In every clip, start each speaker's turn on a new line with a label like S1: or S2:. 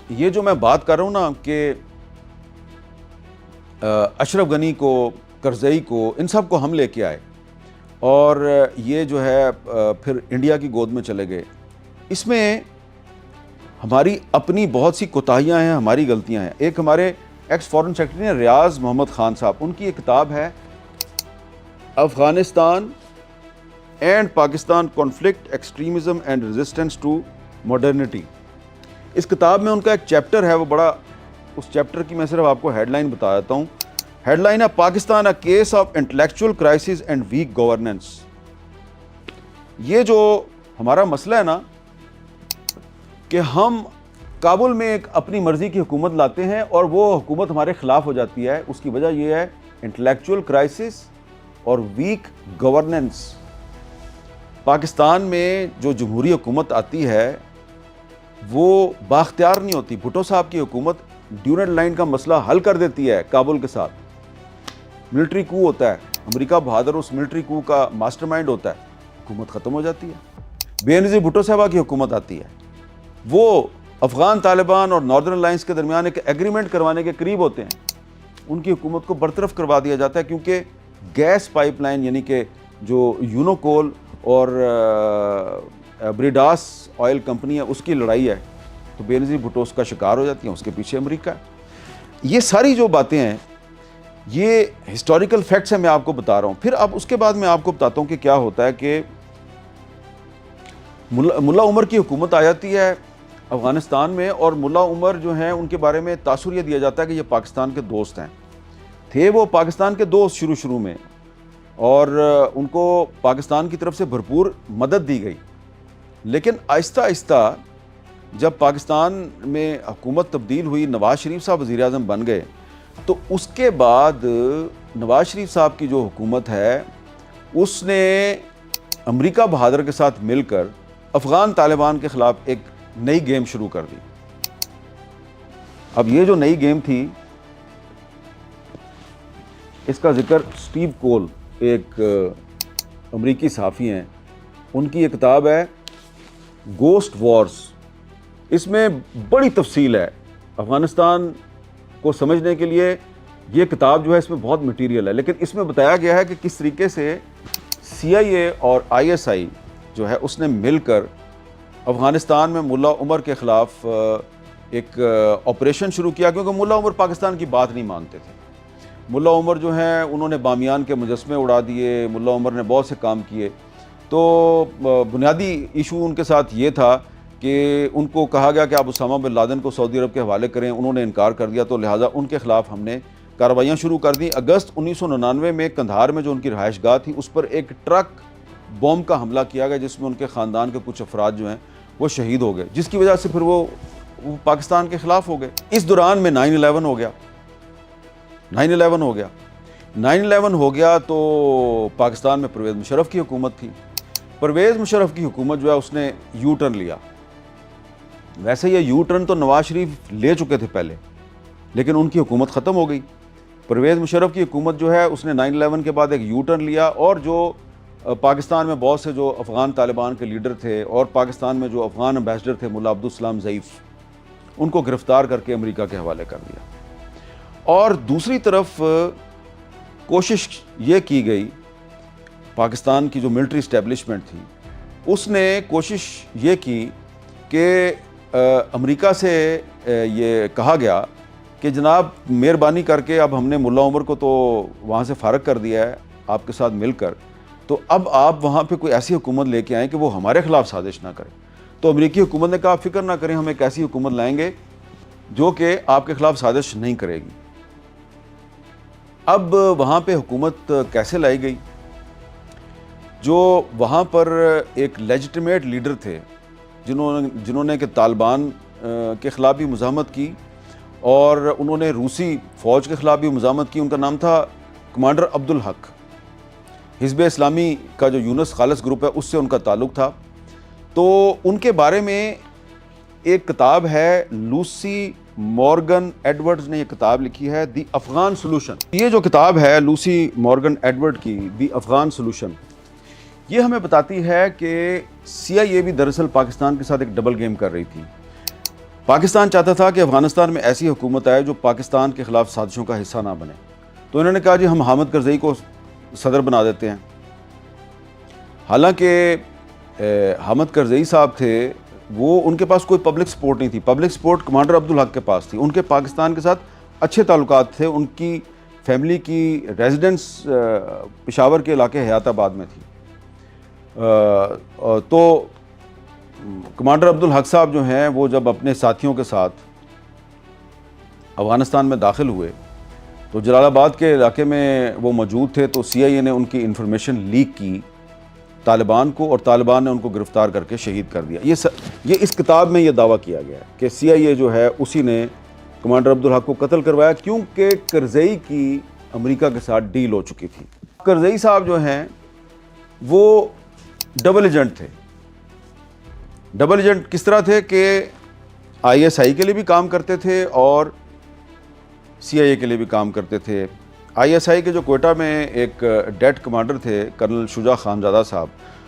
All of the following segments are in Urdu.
S1: یہ جو میں بات کر رہا ہوں نا کہ اشرف غنی کو، کرزئی کو، ان سب کو ہم لے کے آئے اور یہ جو ہے پھر انڈیا کی گود میں چلے گئے، اس میں ہماری اپنی بہت سی کوتاہیاں ہیں، ہماری غلطیاں ہیں۔ ایک ہمارے ایکس فارن سیکرٹری ہیں ریاض محمد خان صاحب، ان کی ایک کتاب ہے Afghanistan and Pakistan conflict, extremism and resistance to modernity. اس کتاب میں ان کا ایک چیپٹر ہے، وہ بڑا، اس چیپٹر کی میں صرف آپ کو ہیڈ لائن بتا دیتا ہوں۔ ہیڈ لائن ہے Pakistan a case of intellectual crisis and weak governance. یہ جو ہمارا مسئلہ ہے نا کہ ہم کابل میں ایک اپنی مرضی کی حکومت لاتے ہیں اور وہ حکومت ہمارے خلاف ہو جاتی ہے، اس کی وجہ یہ ہے انٹلیکچوئل کرائسس اور ویک گورننس۔ پاکستان میں جو جمہوری حکومت آتی ہے وہ بااختیار نہیں ہوتی۔ بھٹو صاحب کی حکومت ڈیورنٹ لائن کا مسئلہ حل کر دیتی ہے کابل کے ساتھ، ملٹری کو ہوتا ہے، امریکہ بہادر اس ملٹری کو کا ماسٹر مائنڈ ہوتا ہے، حکومت ختم ہو جاتی ہے۔ بے نظیر بھٹو صاحبہ کی حکومت آتی ہے، وہ افغان طالبان اور ناردرن الائنس کے درمیان ایک ایگریمنٹ کروانے کے قریب ہوتے ہیں، ان کی حکومت کو برطرف کروا دیا جاتا ہے کیونکہ گیس پائپ لائن یعنی کہ جو یونوکول اور بریڈاس آئل کمپنی ہے اس کی لڑائی ہے، تو بے نظیر بھٹو اس کا شکار ہو جاتی ہیں، اس کے پیچھے امریکہ ہے۔ یہ ساری جو باتیں ہیں یہ ہسٹوریکل فیکٹس ہیں، میں آپ کو بتا رہا ہوں۔ پھر اب اس کے بعد میں آپ کو بتاتا ہوں کہ کیا ہوتا ہے کہ ملا عمر کی حکومت آ جاتی ہے افغانستان میں، اور ملا عمر جو ہیں ان کے بارے میں تاثر یہ دیا جاتا ہے کہ یہ پاکستان کے دوست ہیں، تھے وہ پاکستان کے دوست شروع میں، اور ان کو پاکستان کی طرف سے بھرپور مدد دی گئی۔ لیکن آہستہ آہستہ جب پاکستان میں حکومت تبدیل ہوئی، نواز شریف صاحب وزیر اعظم بن گئے، تو اس کے بعد نواز شریف صاحب کی جو حکومت ہے اس نے امریکہ بہادر کے ساتھ مل کر افغان طالبان کے خلاف ایک نئی گیم شروع کر دی۔ اب یہ جو نئی گیم تھی اس کا ذکر سٹیو کول، ایک امریکی صحافی ہیں، ان کی ایک کتاب ہے گوسٹ وارز۔ اس میں بڑی تفصیل ہے افغانستان کو سمجھنے کے لیے، یہ کتاب جو ہے اس میں بہت مٹیریل ہے، لیکن اس میں بتایا گیا ہے کہ کس طریقے سے سی آئی اے اور آئی ایس آئی جو ہے اس نے مل کر افغانستان میں ملا عمر کے خلاف ایک آپریشن شروع کیا، کیونکہ ملا عمر پاکستان کی بات نہیں مانتے تھے۔ ملا عمر جو ہیں انہوں نے بامیان کے مجسمے اڑا دیے، ملا عمر نے بہت سے کام کیے، تو بنیادی ایشو ان کے ساتھ یہ تھا کہ ان کو کہا گیا کہ آپ اسامہ بن لادن کو سعودی عرب کے حوالے کریں، انہوں نے انکار کر دیا، تو لہٰذا ان کے خلاف ہم نے کارروائیاں شروع کر دیں۔ اگست 1999 میں قندھار میں جو ان کی رہائش گاہ تھی اس پر ایک ٹرک بوم کا حملہ کیا گیا، جس میں ان کے خاندان کے کچھ افراد جو ہیں وہ شہید ہو گئے، جس کی وجہ سے پھر وہ پاکستان کے خلاف ہو گئے۔ اس دوران میں 9/11 ہو گیا۔ 9/11 ہو گیا تو پاکستان میں پرویز مشرف کی حکومت تھی۔ پرویز مشرف کی حکومت جو ہے اس نے یو ٹرن لیا۔ ویسے یہ یو ٹرن تو نواز شریف لے چکے تھے پہلے، لیکن ان کی حکومت ختم ہو گئی۔ پرویز مشرف کی حکومت جو ہے اس نے 9/11 کے بعد ایک یو ٹرن لیا، اور جو پاکستان میں بہت سے جو افغان طالبان کے لیڈر تھے اور پاکستان میں جو افغان ایمبیسڈر تھے ملا عبدالسلام ضعیف، ان کو گرفتار کر کے امریکہ کے حوالے کر دیا۔ اور دوسری طرف کوشش یہ کی گئی، پاکستان کی جو ملٹری اسٹیبلشمنٹ تھی اس نے کوشش یہ کی کہ امریکہ سے یہ کہا گیا کہ جناب مہربانی کر کے اب ہم نے ملا عمر کو تو وہاں سے فارغ کر دیا ہے آپ کے ساتھ مل کر، تو اب آپ وہاں پہ کوئی ایسی حکومت لے کے آئیں کہ وہ ہمارے خلاف سازش نہ کرے۔ تو امریکی حکومت نے کہا آپ فکر نہ کریں، ہم ایک ایسی حکومت لائیں گے جو کہ آپ کے خلاف سازش نہیں کرے گی۔ اب وہاں پہ حکومت کیسے لائی گئی؟ جو وہاں پر ایک لیجٹیمیٹ لیڈر تھے جنہوں نے کہ طالبان کے خلاف بھی مزاحمت کی اور انہوں نے روسی فوج کے خلاف بھی مزاحمت کی، ان کا نام تھا کمانڈر عبدالحق۔ حزب اسلامی کا جو یونس خالص گروپ ہے اس سے ان کا تعلق تھا۔ تو ان کے بارے میں ایک کتاب ہے، لوسی مورگن ایڈورڈز نے یہ کتاب لکھی ہے، دی افغان سولوشن۔ یہ جو کتاب ہے لوسی مورگن ایڈورڈ کی، دی افغان سولوشن، یہ ہمیں بتاتی ہے کہ سی آئی اے بھی دراصل پاکستان کے ساتھ ایک ڈبل گیم کر رہی تھی۔ پاکستان چاہتا تھا کہ افغانستان میں ایسی حکومت آئے جو پاکستان کے خلاف سازشوں کا حصہ نہ بنے، تو انہوں نے کہا جی ہم حامد کرزئی کو صدر بنا دیتے ہیں۔ حالانکہ حامد کرزئی صاحب تھے، وہ ان کے پاس کوئی پبلک سپورٹ نہیں تھی، پبلک سپورٹ کمانڈر عبدالحق کے پاس تھی، ان کے پاکستان کے ساتھ اچھے تعلقات تھے، ان کی فیملی کی ریزیڈنس پشاور کے علاقے حیات آباد میں تھی۔ تو کمانڈر عبدالحق صاحب جو ہیں وہ جب اپنے ساتھیوں کے ساتھ افغانستان میں داخل ہوئے تو جلال آباد کے علاقے میں وہ موجود تھے، تو سی آئی اے نے ان کی انفارمیشن لیک کی طالبان کو، اور طالبان نے ان کو گرفتار کر کے شہید کر دیا۔ یہ اس کتاب میں یہ دعویٰ کیا گیا ہے کہ سی آئی اے جو ہے اسی نے کمانڈر عبدالحق کو قتل کروایا، کیونکہ کرزئی کی امریکہ کے ساتھ ڈیل ہو چکی تھی۔ کرزئی صاحب جو ہیں وہ ڈبل ایجنٹ تھے۔ ڈبل ایجنٹ کس طرح تھے کہ آئی ایس آئی کے لیے بھی کام کرتے تھے اور سی آئی اے کے لیے بھی کام کرتے تھے۔ آئی ایس آئی کے جو کوئٹہ میں ایک ڈیٹ کمانڈر تھے کرنل شجاع خانزادہ صاحب،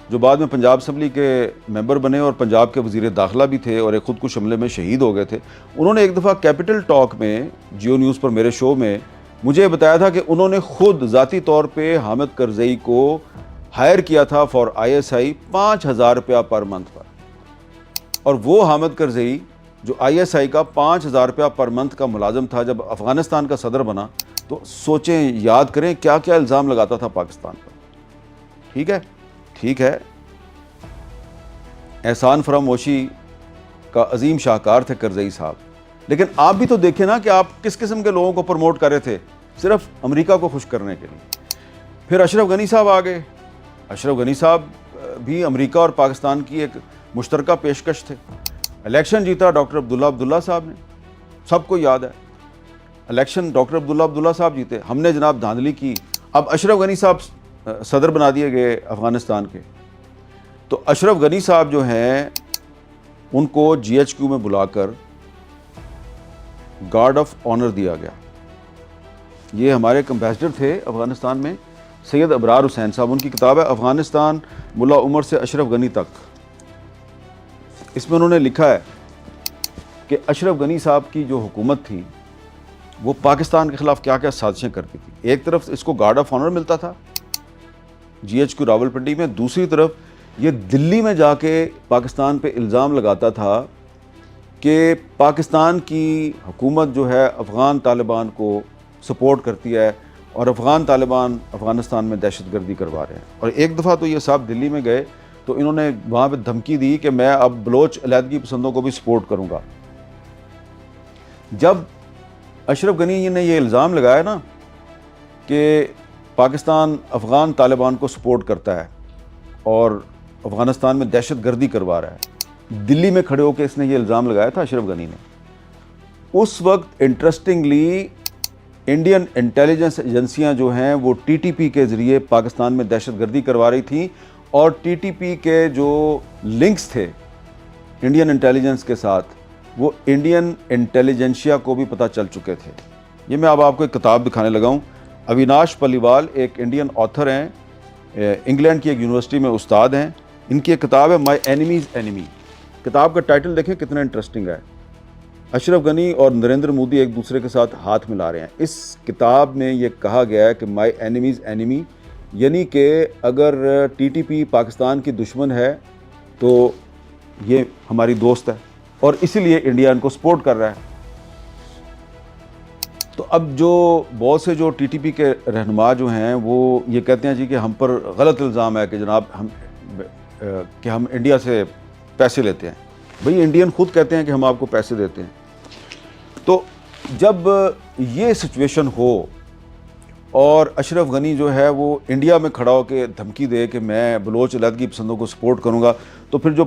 S1: جو بعد میں پنجاب اسمبلی کے ممبر بنے اور پنجاب کے وزیر داخلہ بھی تھے اور ایک خودکش حملے میں شہید ہو گئے تھے، انہوں نے ایک دفعہ کیپٹل ٹاک میں جیو نیوز پر میرے شو میں مجھے بتایا تھا کہ انہوں نے خود ذاتی طور پہ حامد کرزئی کو ہائر کیا تھا فار آئی ایس آئی 5,000 روپیہ پر منتھ پر، اور وہ حامد کرزئی جو آئی ایس آئی کا 5,000 روپیہ پر منتھ کا ملازم تھا، جب افغانستان کا صدر بنا تو سوچیں، یاد کریں کیا کیا الزام لگاتا تھا پاکستان پر۔ ٹھیک ہے، احسان فراموشی کا عظیم شاہکار تھے کرزئی صاحب، لیکن آپ بھی تو دیکھیں نا کہ آپ کس قسم کے لوگوں کو پروموٹ کر رہے تھے، صرف امریکہ کو خوش کرنے کے لیے۔ پھر اشرف غنی صاحب آ گئے۔ اشرف غنی صاحب بھی امریکہ اور پاکستان کی ایک مشترکہ پیشکش تھے۔ الیکشن جیتا ڈاکٹر عبداللہ صاحب نے، سب کو یاد ہے الیکشن ڈاکٹر عبداللہ صاحب جیتے، ہم نے جناب دھاندلی کی۔ اب اشرف غنی صاحب صدر بنا دیے گئے افغانستان کے، تو اشرف غنی صاحب جو ہیں ان کو جی ایچ کیو میں بلا کر گارڈ آف آنر دیا گیا۔ یہ ہمارے ایمبیسڈر تھے افغانستان میں، سید ابرار حسین صاحب، ان کی کتاب ہے افغانستان ملا عمر سے اشرف غنی تک۔ اس میں انہوں نے لکھا ہے کہ اشرف غنی صاحب کی جو حکومت تھی وہ پاکستان کے خلاف کیا کیا سازشیں کرتی تھی۔ ایک طرف اس کو گارڈ آف آنر ملتا تھا جی ایچ کیو راولپنڈی میں، دوسری طرف یہ دلی میں جا کے پاکستان پہ الزام لگاتا تھا کہ پاکستان کی حکومت جو ہے افغان طالبان کو سپورٹ کرتی ہے اور افغان طالبان افغانستان میں دہشت گردی کروا رہے ہیں۔ اور ایک دفعہ تو یہ صاحب دلی میں گئے تو انہوں نے وہاں پہ دھمکی دی کہ میں اب بلوچ علیحدگی پسندوں کو بھی سپورٹ کروں گا۔ جب اشرف غنی نے یہ الزام لگایا نا کہ پاکستان افغان طالبان کو سپورٹ کرتا ہے اور افغانستان میں دہشت گردی کروا رہا ہے، دلی میں کھڑے ہو کے اس نے یہ الزام لگایا تھا اشرف غنی نے۔ اس وقت انٹرسٹنگلی انڈین انٹیلیجنس ایجنسیاں جو ہیں وہ ٹی ٹی پی کے ذریعے پاکستان میں دہشت گردی کروا رہی تھیں، اور ٹی ٹی پی کے جو لنکس تھے انڈین انٹیلیجنس کے ساتھ وہ انڈین انٹیلیجنشیا کو بھی پتہ چل چکے تھے۔ یہ میں اب آپ کو ایک کتاب دکھانے لگا ہوں۔ اویناش پلیوال ایک انڈین آتھر ہیں، انگلینڈ کی ایک یونیورسٹی میں استاد ہیں، ان کی ایک کتاب ہے مائی اینیمیز اینیمی۔ کتاب کا ٹائٹل دیکھیں کتنا انٹرسٹنگ ہے۔ اشرف غنی اور نریندر مودی ایک دوسرے کے ساتھ ہاتھ ملا رہے ہیں۔ اس کتاب میں یہ کہا گیا ہے کہ مائی اینیمیز اینیمی، یعنی کہ اگر ٹی ٹی پی پاکستان کی دشمن ہے تو یہ ہماری دوست ہے، اور اسی لیے انڈیا ان کو سپورٹ کر رہا ہے۔ تو اب جو بہت سے جو ٹی ٹی پی کے رہنما جو ہیں وہ یہ کہتے ہیں جی کہ ہم پر غلط الزام ہے کہ جناب ہم انڈیا سے پیسے لیتے ہیں۔ بھئی انڈین خود کہتے ہیں کہ ہم آپ کو پیسے دیتے ہیں۔ تو جب یہ سچویشن ہو اور اشرف غنی جو ہے وہ انڈیا میں کھڑا ہو کے دھمکی دے کہ میں بلوچ علیحدگی پسندوں کو سپورٹ کروں گا، تو پھر جو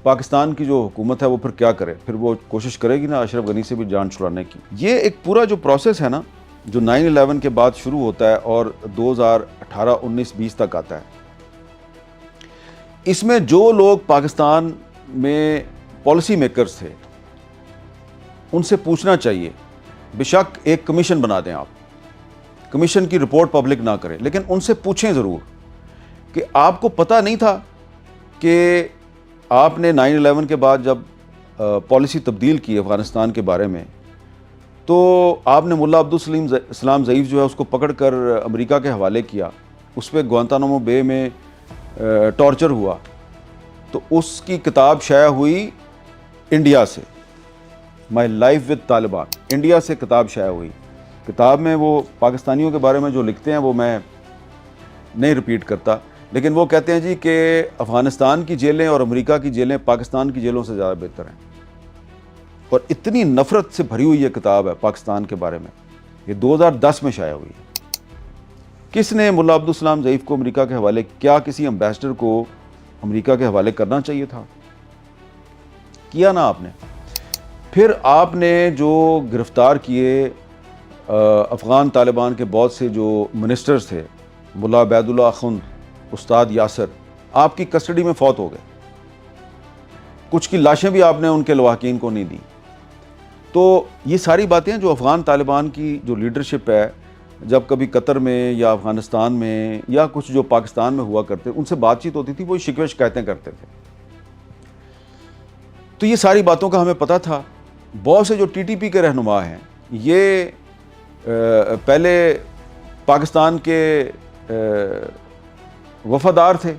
S1: پاکستان کی جو حکومت ہے وہ پھر کیا کرے؟ پھر وہ کوشش کرے گی نا اشرف غنی سے بھی جان چھڑانے کی۔ یہ ایک پورا جو پروسیس ہے نا جو 9/11 کے بعد شروع ہوتا ہے اور 2018 19 20 تک آتا ہے، اس میں جو لوگ پاکستان میں پالیسی میکرز تھے ان سے پوچھنا چاہیے، بے شک ایک کمیشن بنا دیں، آپ کمیشن کی رپورٹ پبلک نہ کریں، لیکن ان سے پوچھیں ضرور کہ آپ کو پتہ نہیں تھا کہ آپ نے 9/11 کے بعد جب پالیسی تبدیل کی افغانستان کے بارے میں، تو آپ نے ملا عبدالسلام ضعیف جو ہے اس کو پکڑ کر امریکہ کے حوالے کیا، اس پہ گوانتانامو بے میں ٹارچر ہوا، تو اس کی کتاب شائع ہوئی انڈیا سے، my life with Taliban, India سے کتاب شائع ہوئی۔ کتاب میں وہ پاکستانیوں کے بارے میں جو لکھتے ہیں وہ میں نہیں ریپیٹ کرتا، لیکن وہ کہتے ہیں جی کہ افغانستان کی جیلیں اور امریکہ کی جیلیں پاکستان کی جیلوں سے زیادہ بہتر ہیں، اور اتنی نفرت سے بھری ہوئی یہ کتاب ہے پاکستان کے بارے میں، یہ 2010 میں شائع ہوئی ہے۔ کس نے ملا عبدالسلام ضعیف کو امریکہ کے حوالے، کیا کسی امبیسڈر کو امریکہ کے حوالے کرنا چاہیے تھا؟ کیا نا آپ نے۔ پھر آپ نے جو گرفتار کیے افغان طالبان کے بہت سے جو منسٹرز تھے، ملا عبید اللہ اخند، استاد یاسر، آپ کی کسٹڈی میں فوت ہو گئے، کچھ کی لاشیں بھی آپ نے ان کے لواحقین کو نہیں دی۔ تو یہ ساری باتیں جو افغان طالبان کی جو لیڈرشپ ہے، جب کبھی قطر میں یا افغانستان میں یا کچھ جو پاکستان میں ہوا کرتے، ان سے بات چیت ہوتی تھی، وہ شکوے شکایتیں کرتے تھے، تو یہ ساری باتوں کا ہمیں پتہ تھا۔ بہت سے جو ٹی ٹی پی کے رہنما ہیں، یہ پہلے پاکستان کے وفادار تھے،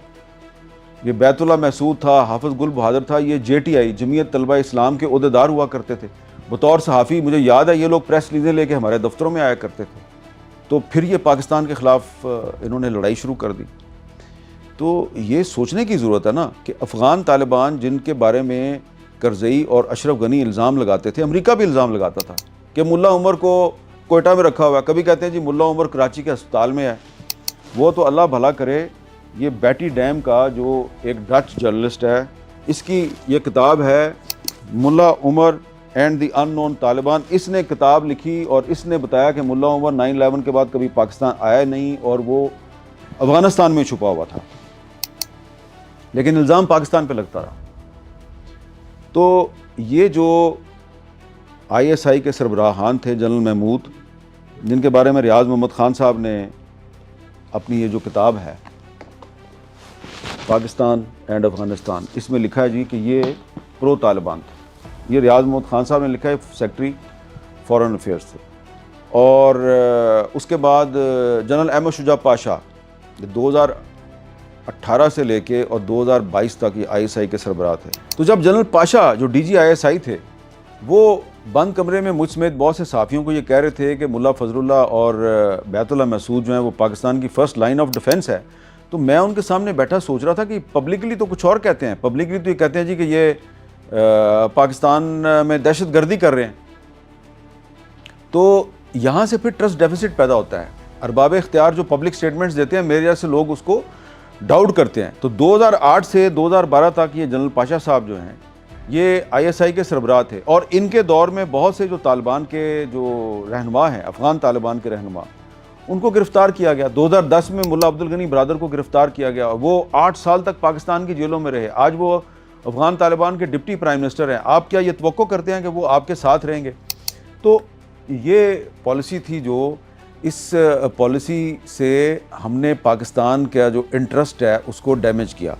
S1: یہ بیت اللہ محسود تھا، حافظ گل بہادر تھا، یہ جے ٹی آئی جمعیت طلبہ اسلام کے عہدیدار ہوا کرتے تھے بطور صحافی۔ مجھے یاد ہے یہ لوگ پریس ریلیزیں لے کے ہمارے دفتروں میں آیا کرتے تھے، تو پھر یہ پاکستان کے خلاف انہوں نے لڑائی شروع کر دی۔ تو یہ سوچنے کی ضرورت ہے نا کہ افغان طالبان جن کے بارے میں کرزئی اور اشرف غنی الزام لگاتے تھے، امریکہ بھی الزام لگاتا تھا کہ ملا عمر کو کوئٹہ میں رکھا ہوا ہے، کبھی کہتے ہیں جی ملا عمر کراچی کے ہسپتال میں ہے، وہ تو اللہ بھلا کرے۔ یہ بیٹی ڈیم کا جو ایک ڈچ جرنلسٹ ہے، اس کی یہ کتاب ہے ملا عمر اینڈ دی ان نون طالبان، اس نے کتاب لکھی اور اس نے بتایا کہ ملا عمر 9/11 کے بعد کبھی پاکستان آیا نہیں اور وہ افغانستان میں چھپا ہوا تھا، لیکن الزام پاکستان پہ لگتا رہا۔ تو یہ جو آئی ایس آئی کے سربراہان تھے، جنرل محمود، جن کے بارے میں ریاض محمد خان صاحب نے اپنی یہ جو کتاب ہے پاکستان اینڈ افغانستان، اس میں لکھا ہے جی کہ یہ پرو طالبان تھے۔ یہ ریاض محمد خان صاحب نے لکھا ہے، سیکرٹری فارن افیئرس تھے۔ اور اس کے بعد جنرل احمد شجاع پاشا 2018 سے لے کے اور 2022 تک یہ آئی ایس آئی کے سربراہ تھے۔ تو جب جنرل پاشا جو D G I S I تھے، وہ بند کمرے میں مجھ سمیت بہت سے صحافیوں کو یہ کہہ رہے تھے کہ ملا فضل اللہ اور بیت اللہ محسود جو ہیں وہ پاکستان کی فرسٹ لائن آف ڈیفنس ہے، تو میں ان کے سامنے بیٹھا سوچ رہا تھا کہ پبلکلی تو کچھ اور کہتے ہیں، پبلکلی تو یہ کہتے ہیں جی کہ یہ پاکستان میں دہشت گردی کر رہے ہیں، تو یہاں سے پھر ٹرسٹ ڈیفیسٹ پیدا ہوتا ہے۔ ارباب اختیار جو پبلک سٹیٹمنٹس دیتے ہیں، میرے جیسے لوگ اس کو ڈاؤٹ کرتے ہیں۔ تو 2008 سے 2012 تک یہ جنرل پاشا صاحب جو ہیں یہ آئی ایس آئی کے سربراہ تھے، اور ان کے دور میں بہت سے جو طالبان کے جو رہنما ہیں، افغان طالبان کے رہنما، ان کو گرفتار کیا گیا۔ 2010 میں ملا عبدالغنی برادر کو گرفتار کیا گیا، وہ 8 سال تک پاکستان کی جیلوں میں رہے، آج وہ افغان طالبان کے ڈپٹی پرائم منسٹر ہیں۔ آپ کیا یہ توقع کرتے ہیں کہ وہ آپ کے ساتھ رہیں گے؟ تو یہ پالیسی تھی، جو اس پالیسی سے ہم نے پاکستان کا جو انٹرسٹ ہے اس کو ڈیمیج کیا۔